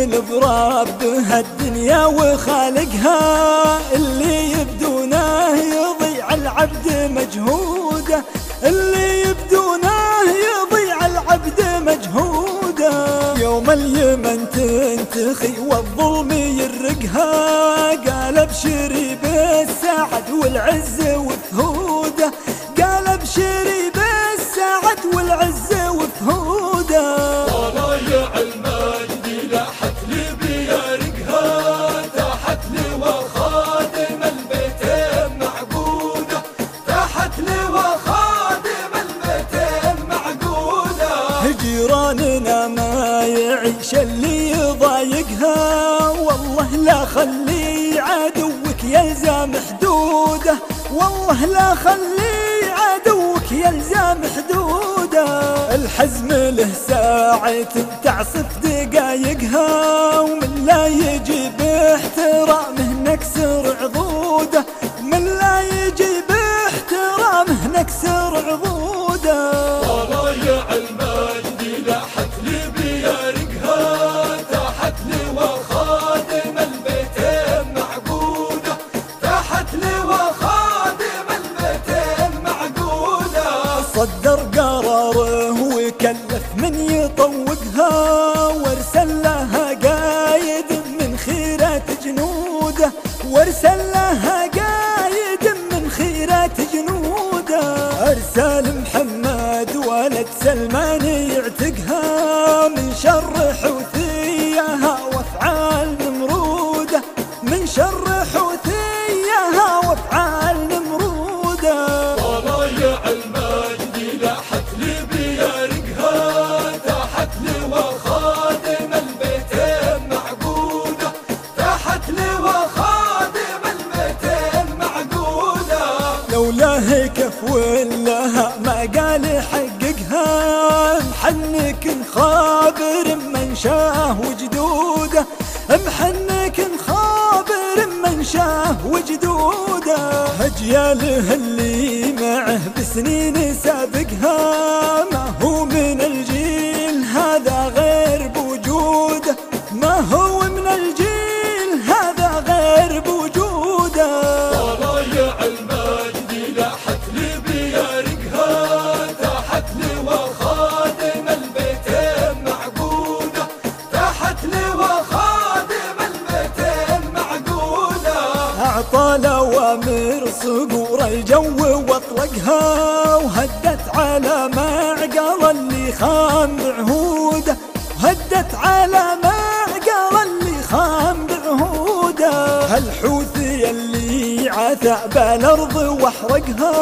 يؤمن بربها الدنيا وخالقها، اللي يبدونه يضيع العبد مجهوده، اللي يبدونه يضيع العبد مجهوده. يوم اليمن تنتخي والظلم يرقها، قال ابشري بالسعد والعز وفهوده، قال ابشري بالسعد والعز وفهوده. طلايع المجد لاحت لي بيارقها، تحت لواء خادم البيت معقوده، تحت لواء خادم البيت معقوده. جيراننا ما يعيش اللي يضايقها، والله لا خلي عدوك يلزم حدوده، والله لا خلي عدوك يلزم حدوده. الحزم له ساعة تعصف دقايقها، ومن لا يجي باحترامه نكسر عضوده، من لا يجي باحترامه نكسر عضوده. طلايع المجد لاحت لي بيارقها، تحت لواء خادم البيت معقوده، تحت لواء خادم البيت معقوده. صدر قراره وكلف من يطوقها، وارسل لها قايد من خيرة جنوده، وارسل لها قايد من خيرة جنوده. ارسل محمد ولد سلمان يعتقها، من شر حوثيها وافعال نمروده، من شر حوثيها وافعال نمروده. طلايع المجد لاحت لي بيارقها، تحت لواء خادم البيت معقوده، تحت لواء خادم البيت معقوده. لولاه كفو لها ما قال حققها، محنك خابر من شاه وجدوده، محنك خابر من شاه وجدوده. اجياله اللي معه بسنين سابقها، ما هو من الجيل هذا غير بوجوده، ما هو من الجيل هذا غير بوجوده. طلايع المجد لاحت لي بيارقها، تحت لواء خادم البيت معقوده، تحت لواء خادم البيت معقوده. اعطى لوامر صقور الجو واطلقها، وهدت على معقل اللي خان بعهوده، هدت على معقل اللي خان بعهوده. الحوثي اللي عثى بالارض واحرقها،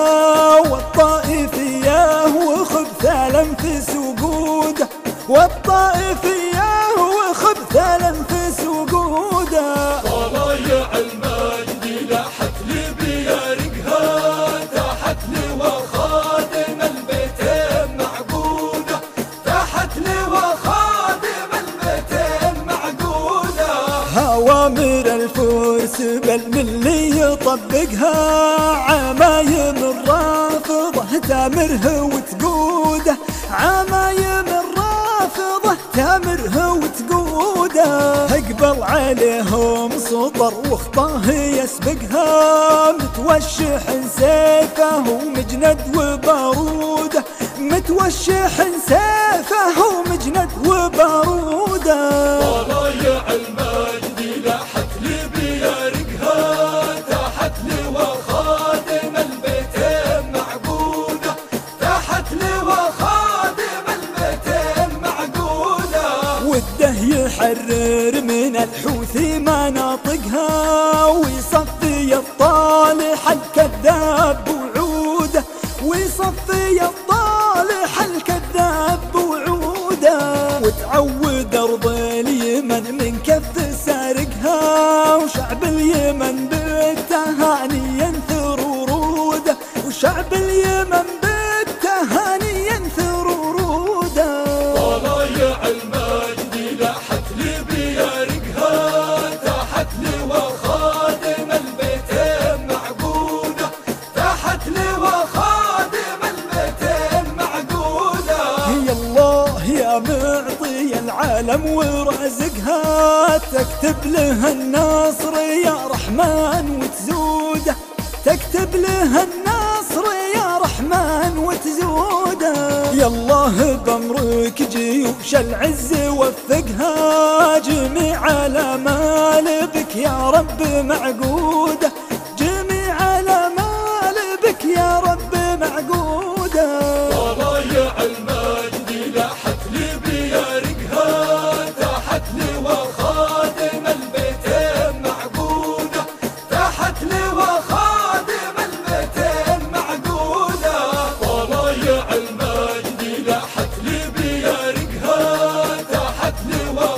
والطائفيه وخبث الانفس وقوده، والطائفيه وخبث الانفس وقوده. طلايع المجد لاحت لي بيارقها، تحت لواء خادم البيت معقوده، تحت لواء خادم البيت معقوده. اوامر الفرس بالملي يطبقها، عمايم الرافضه تامره وتقوده، عمايم الرافضه تامره وتقوده. اقبل عليهم سطر وخطاه يسبقها، متوشح سيفه ومجند وباروده، متوشح سيفه ومجند وباروده. طلايع المجد لاحت لي بيارقها، تحت لواء خادم البيت معقوده، تحت لواء خادم البيت معقوده. وده يحرر من الحوثي مناطقها، ويصفي الطالح الكذاب وعوده، ويصفي الطالح الكذاب وعوده. وتعود ارض اليمن من كف سارقها، وشعب اليمن بالتهاني ينثر وروده، وشعب اليمن بالتهاني ينثر وروده. طلايع المجد لاحت لي بيارقها، تحت لواء خادم البيت معقوده، تحت لواء خادم البيت معقوده. يا الله يا معطي العالم العالم ورازقها، تكتب له النصر يا رحمن وتزوده، تكتب له النصر يا رحمن وتزوده. يا الله بأمرك جيوش العز وفقها، جميع الامال بك يا رب معقوده، جميع الامال بك يا رب معقوده. طلايع المجد لاحت لي بيارقها، تحت لواء خادم البيتين معقوده، تحت لواء خادم البيتين معقوده. طلايع المجد لاحت لي بيارقها، تحت لواء